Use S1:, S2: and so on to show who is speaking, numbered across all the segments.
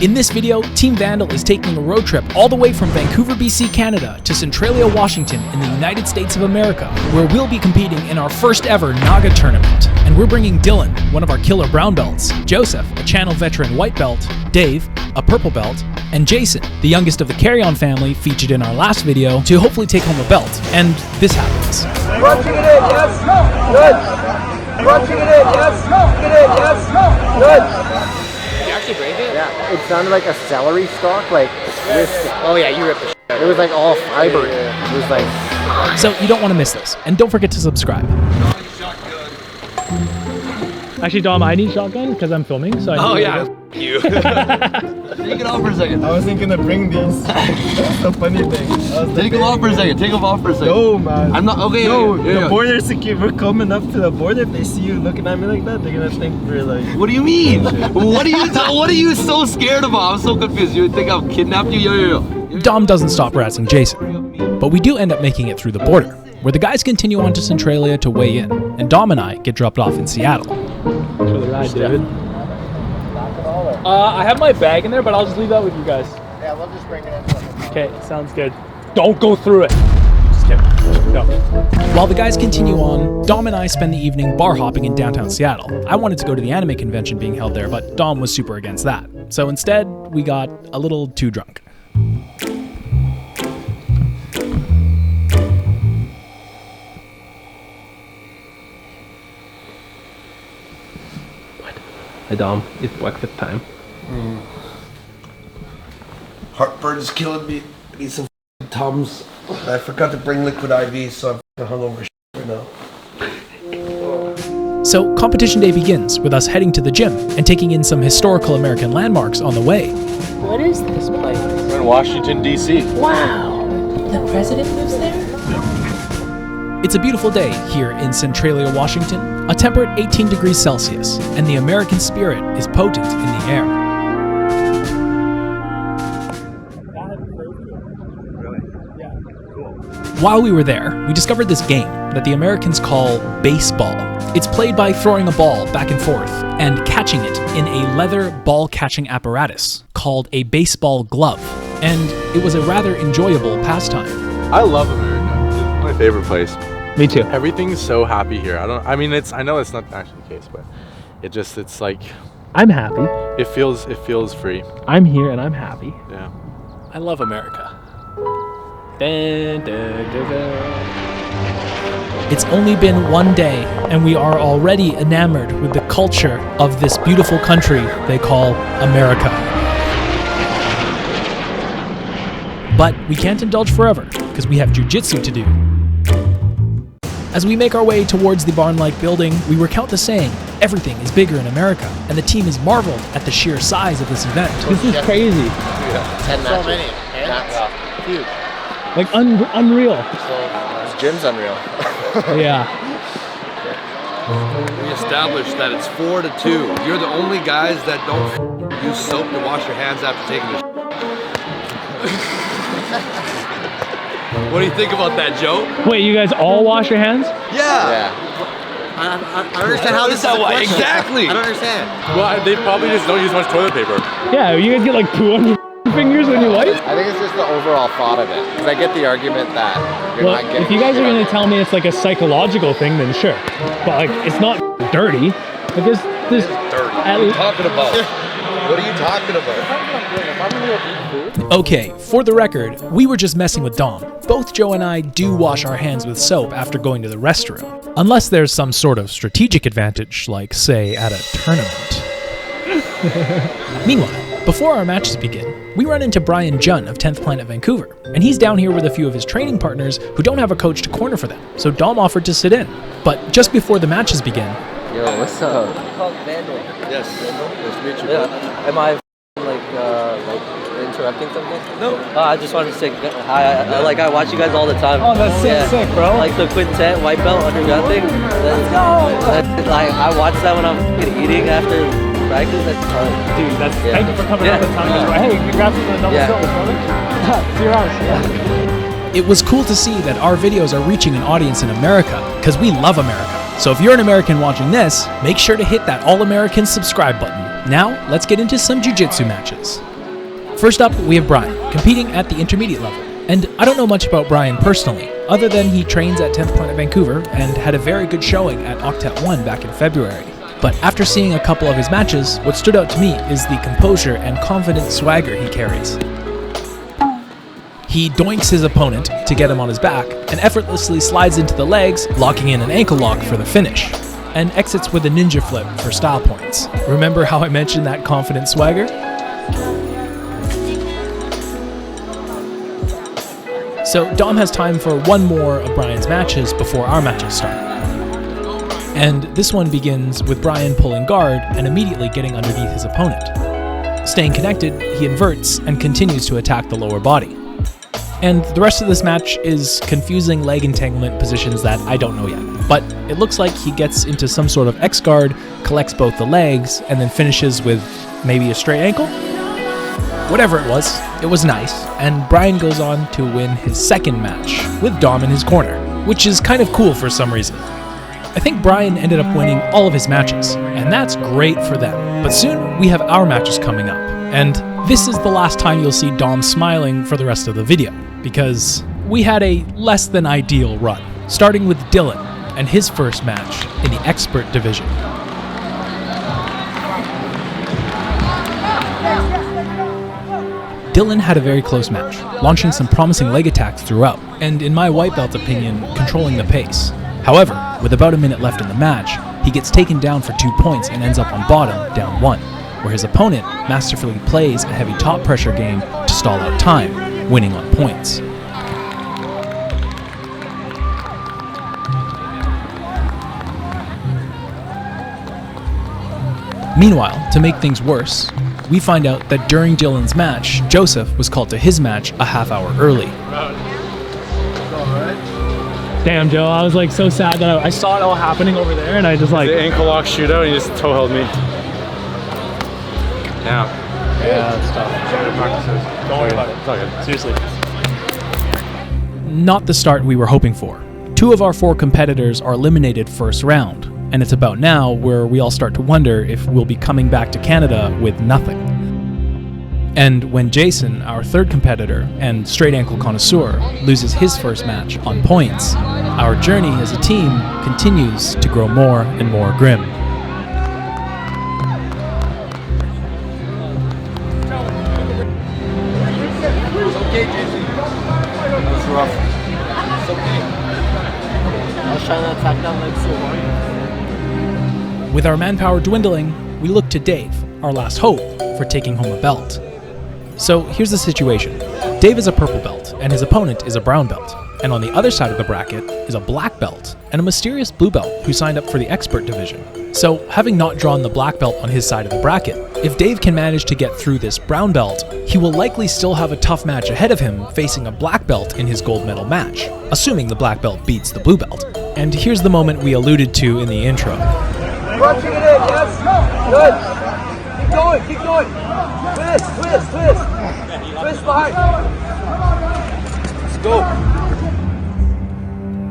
S1: In this video, Team Vandal is taking a road trip all the way from Vancouver, BC, Canada to Centralia, Washington in the United States of America, where we'll be competing in our first ever NAGA Tournament. And we're bringing Dylan, one of our killer brown belts, Joseph, a channel veteran white belt, Dave, a purple belt, and Jason, the youngest of the Carry-On family featured in our last video, to hopefully take home a belt. And this happens.
S2: Crunching it in, yes. Good. Crunching it in, yes. Get in, yes. Good.
S3: You actually break it?
S4: Yeah, it sounded like a celery stalk, like twisted.
S3: Oh yeah, you ripped the shit out of
S4: It was like all fiber. It was like...
S1: So you don't want to miss this, and don't forget to subscribe.
S5: Actually, Dom, I need shotgun because I'm filming. So I
S3: you. Take it off for a second.
S6: I wasn't gonna bring these. That's the funny thing.
S3: Take them off for a second. Take them off for a second.
S6: No, man.
S3: I'm not okay.
S6: No,
S3: yeah.
S6: the border security. We're coming up to the border. If they see you looking at me like that, they're gonna think we're like.
S3: What do you mean? What are you so scared about? I'm so confused. You think I've kidnapped you? Yo.
S1: Dom doesn't stop harassing Jason, but we do end up making it through the border, where the guys continue on to Centralia to weigh in, and Dom and I get dropped off in Seattle.
S5: for the ride, David. I have my bag in there, but I'll just leave that with you guys.
S4: Yeah, we'll just bring it in.
S5: Okay, sounds good. Don't go through it. Just kidding. No.
S1: While the guys continue on, Dom and I spend the evening bar hopping in downtown Seattle. I wanted to go to the anime convention being held there, but Dom was super against that. So instead, we got a little too drunk.
S7: Hey Dom, it's breakfast time.
S8: Heartburn is killing me. I need some Tums. I forgot to bring liquid IV, so I'm hungover right now.
S1: So competition day begins with us heading to the gym and taking in some historical American landmarks on the way.
S9: What is this place?
S10: We're in Washington, D.C.
S9: Wow! The president lives there?
S1: It's a beautiful day here in Centralia, Washington, a temperate 18 degrees Celsius, and the American spirit is potent in the air. While we were there, we discovered this game that the Americans call baseball. It's played by throwing a ball back and forth and catching it in a leather ball catching apparatus called a baseball glove, and it was a rather enjoyable pastime.
S10: I love America. It's my favorite place.
S5: Me too.
S10: Everything's so happy here. I know it's not actually the case, but it's like
S5: I'm happy.
S10: it feels free.
S5: I'm here and I'm happy.
S10: Yeah.
S1: I love America. It's only been one day, and we are already enamored with the culture of this beautiful country they call America. But we can't indulge forever, because we have jiu-jitsu to do. As we make our way towards the barn-like building, we recount the saying, everything is bigger in America, and the team is marveled at the sheer size of this event.
S5: This is crazy.
S4: 10 matches. So many. That's huge.
S5: Like unreal.
S4: This gym's unreal.
S5: Yeah.
S3: We established that it's 4-2. You're the only guys that don't use soap to wash your hands after taking the What do you think about that, Joe?
S5: Wait, you guys all wash your hands?
S3: Yeah.
S4: I don't understand how this is a question.
S3: Exactly.
S4: I don't understand.
S10: Well, they probably just don't use much toilet paper.
S5: Yeah, you guys get like poo on your fingers when you wipe?
S4: I think it's just the overall thought of it. Because I get the argument that you're not getting...
S5: If you guys are going to tell me it's like a psychological thing, then sure. But like, it's not dirty. Like this
S3: Dirty. What are you talking about? What are you talking about?
S1: Okay, for the record, we were just messing with Dom. Both Joe and I do wash our hands with soap after going to the restroom. Unless there's some sort of strategic advantage, like, say, at a tournament. Meanwhile, before our matches begin, we run into Brian Junn of 10th Planet Vancouver, and he's down here with a few of his training partners who don't have a coach to corner for them, so Dom offered to sit in. But just before the matches begin...
S4: Yo, what's up?
S9: Vandal.
S3: Yes. Nice to meet you.
S9: Yeah. Am I interrupting something? No. I just wanted to say hi. I watch you guys all the time.
S5: Oh, that's sick, bro.
S9: Like the quintet, white belt, underground thing. Let's go. I watch that when I'm eating after practice.
S5: Dude, thank you for coming out the time. Hey, congrats on the double silver, brother. See you around.
S1: It was cool to see that our videos are reaching an audience in America, because we love America. So if you're an American watching this, make sure to hit that All-American subscribe button. Now, let's get into some jiu-jitsu matches. First up, we have Brian, competing at the intermediate level. And I don't know much about Brian personally, other than he trains at 10th Planet Vancouver and had a very good showing at Octet 1 back in February. But after seeing a couple of his matches, what stood out to me is the composure and confident swagger he carries. He doinks his opponent to get him on his back and effortlessly slides into the legs, locking in an ankle lock for the finish, and exits with a ninja flip for style points. Remember how I mentioned that confident swagger? So Dom has time for one more of Brian's matches before our matches start. And this one begins with Brian pulling guard and immediately getting underneath his opponent. Staying connected, he inverts and continues to attack the lower body. And the rest of this match is confusing leg entanglement positions that I don't know yet. But it looks like he gets into some sort of X guard, collects both the legs, and then finishes with maybe a straight ankle? Whatever it was nice, and Brian goes on to win his second match with Dom in his corner, which is kind of cool for some reason. I think Brian ended up winning all of his matches, and that's great for them. But soon we have our matches coming up, and this is the last time you'll see Dom smiling for the rest of the video, because we had a less than ideal run, starting with Dylan and his first match in the expert division. Dylan had a very close match, launching some promising leg attacks throughout, and in my white belt opinion, controlling the pace. However, with about a minute left in the match, he gets taken down for 2 points and ends up on bottom, down 1, where his opponent masterfully plays a heavy top pressure game to stall out time, winning on points. Meanwhile, to make things worse, we find out that during Dylan's match, Joseph was called to his match a half hour early.
S5: Damn, Joe, I was like so sad that I saw it all happening over there and I just like...
S10: The ankle lock shootout, he just toe held me. Yeah.
S5: Yeah, that's tough. Don't worry about it.
S10: It's all good.
S5: Seriously.
S1: Not the start we were hoping for. 2 of our 4 competitors are eliminated first round, and it's about now where we all start to wonder if we'll be coming back to Canada with nothing. And when Jason, our 3rd competitor and straight ankle connoisseur, loses his first match on points, our journey as a team continues to grow more and more grim.
S8: It's okay, Jason. That's rough. It's okay.
S9: I was trying to attack that leg so hard.
S1: With our manpower dwindling, we look to Dave, our last hope for taking home a belt. So here's the situation. Dave is a purple belt, and his opponent is a brown belt. And on the other side of the bracket is a black belt and a mysterious blue belt who signed up for the expert division. So having not drawn the black belt on his side of the bracket, if Dave can manage to get through this brown belt, he will likely still have a tough match ahead of him facing a black belt in his gold medal match, assuming the black belt beats the blue belt. And here's the moment we alluded to in the intro.
S2: Crunching it in, yes. Good. Keep going, keep going. Twist, twist, twist. Twist behind. Let's go.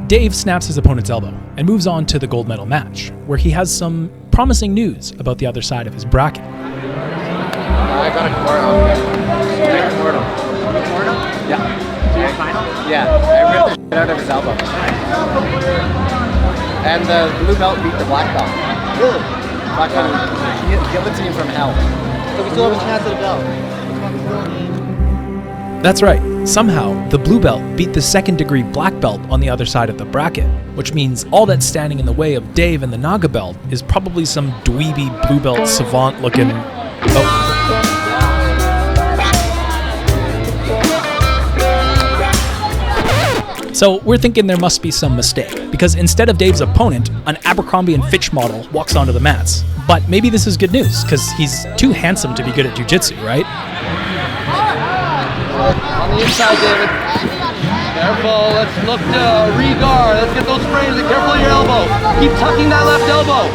S1: Dave snaps his opponent's elbow and moves on to the gold medal match, where he has some promising news about the other side of his bracket.
S4: I got a corner. Yeah. Yeah, I ripped the shit out of his elbow. And the blue belt beat the black belt. Really? Fucking guillotine from hell. So we still have a chance at a belt.
S1: That's right. Somehow, the blue belt beat the 2nd degree black belt on the other side of the bracket, which means all that's standing in the way of Dave and the NAGA belt is probably some dweeby blue belt savant looking... Oh. So we're thinking there must be some mistake, because instead of Dave's opponent, an Abercrombie & Fitch model walks onto the mats. But maybe this is good news, because he's too handsome to be good at jiu-jitsu, right?
S3: On the inside, David. Careful, let's look to re-guard. Let's get those frames and careful of your elbow. Keep tucking that left elbow.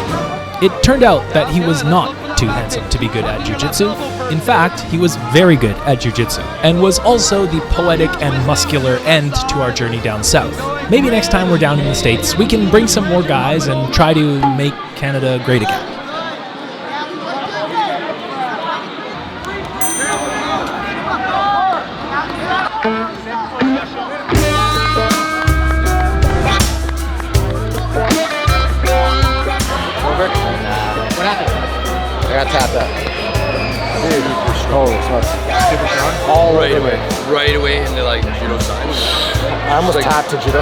S1: It turned out that he was not too handsome to be good at jiu-jitsu. In fact, he was very good at jiu-jitsu, and was also the poetic and muscular end to our journey down south. Maybe next time we're down in the States, we can bring some more guys and try to make Canada great again.
S4: Holy smokes.
S5: Super strong.
S4: All
S2: Right
S4: over
S2: away.
S4: me.
S2: Right away into like judo side.
S4: I almost
S2: Like-
S4: tapped to judo.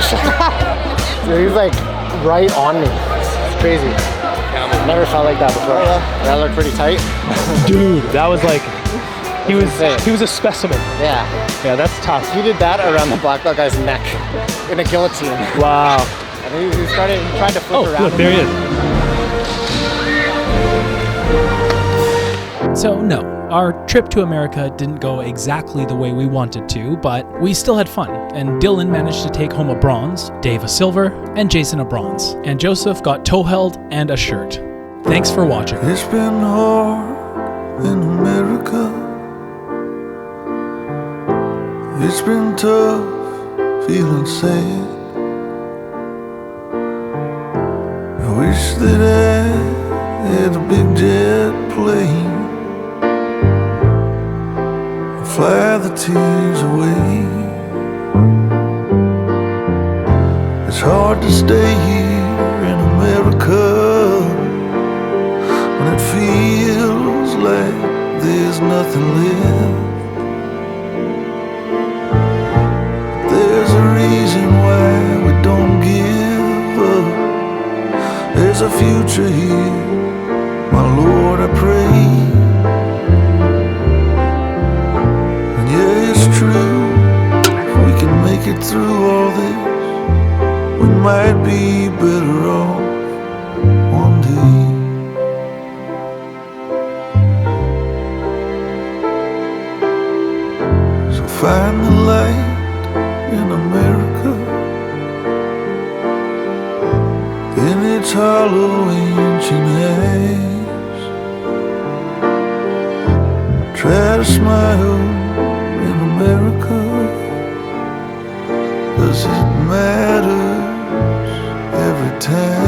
S4: Dude, he's like right on me. It's crazy. Never felt like that before. That looked pretty tight.
S5: Dude, that was like, he was
S4: insane.
S5: a specimen.
S4: Yeah.
S5: Yeah, that's tough.
S4: He did that around the black belt guy's neck in a guillotine.
S5: Wow.
S4: And he tried to flip
S5: Oh,
S4: around.
S5: look, there he is.
S1: So, no, our trip to America didn't go exactly the way we wanted to, but we still had fun, and Dylan managed to take home a bronze, Dave a silver, and Jason a bronze, and Joseph got toe held and a shirt. Thanks for watching.
S11: It's been hard in America. It's been tough, feeling sad. I wish that I had a big jet plane, fly the tears away. It's hard to stay here in America when it feels like there's nothing left. There's a reason why we don't give up. There's a future here, my Lord, I pray. And yeah, it's true, if we can make it through all this, we might be better off one day. So find the light in America, in its hollow ancient eyes. Try to smile in America, 'cause it matters every time.